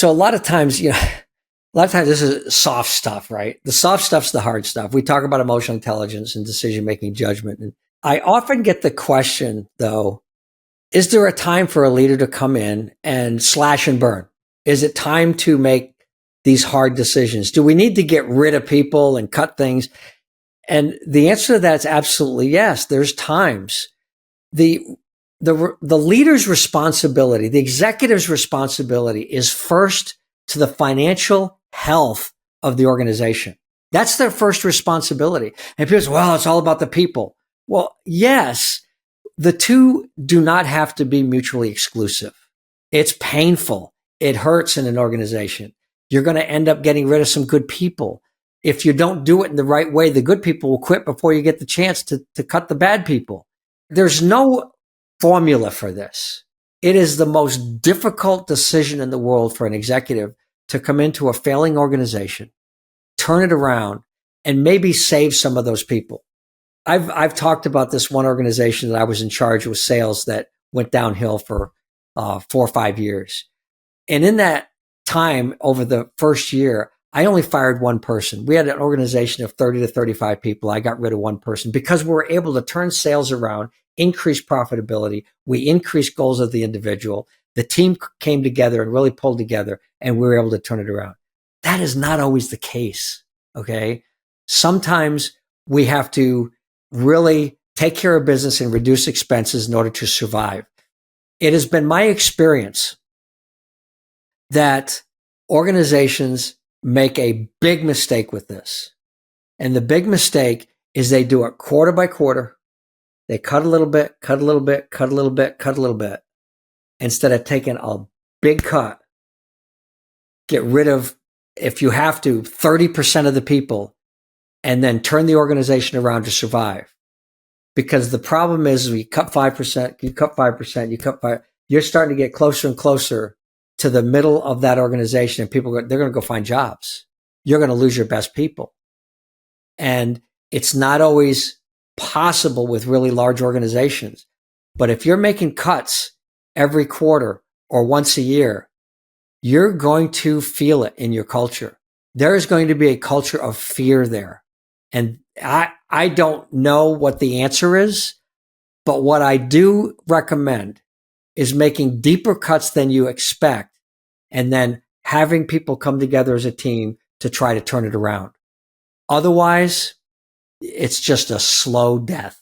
So a lot of times, a lot of times this is soft stuff, right? The soft stuff's the hard stuff. We talk about emotional intelligence and decision-making judgment. And I often get the question, though, is there a time for a leader to come in and slash and burn? Is it time to make these hard decisions? Do we need to get rid of people and cut things? And the answer to that is absolutely yes. There's times. The leader's responsibility, the executive's responsibility is first to the financial health of the organization. That's their first responsibility. And people say, well, it's all about the people. Well, yes, the two do not have to be mutually exclusive. It's painful. It hurts in an organization. You're going to end up getting rid of some good people. If you don't do it in the right way, the good people will quit before you get the chance to cut the bad people. There's no formula for this. It is the most difficult decision in the world for an executive to come into a failing organization, turn it around, and maybe save some of those people. I've talked about this one organization that I was in charge of sales that went downhill for 4 or 5 years. And in that time, over the first year, I only fired one person. We had an organization of 30 to 35 people. I got rid of one person because we were able to turn sales around, increase profitability. We increased goals of the individual. The team came together and really pulled together, and we were able to turn it around. That is not always the case. Okay. Sometimes we have to really take care of business and reduce expenses in order to survive. It has been my experience that organizations make a big mistake with this. And the big mistake is they do it quarter by quarter. They cut a little bit, cut a little bit, cut a little bit, cut a little bit, instead of taking a big cut. Get rid of, if you have to, 30% of the people, and then turn the organization around to survive. Because the problem is we cut 5%, you cut 5%, you cut 5%. You're starting to get closer and closer to the middle of that organization, and people, they're going to go find jobs. You're going to lose your best people. And it's not always possible with really large organizations. But if you're making cuts every quarter or once a year, you're going to feel it in your culture. There is going to be a culture of fear there. And I don't know what the answer is, but what I do recommend is making deeper cuts than you expect, and then having people come together as a team to try to turn it around. Otherwise, it's just a slow death.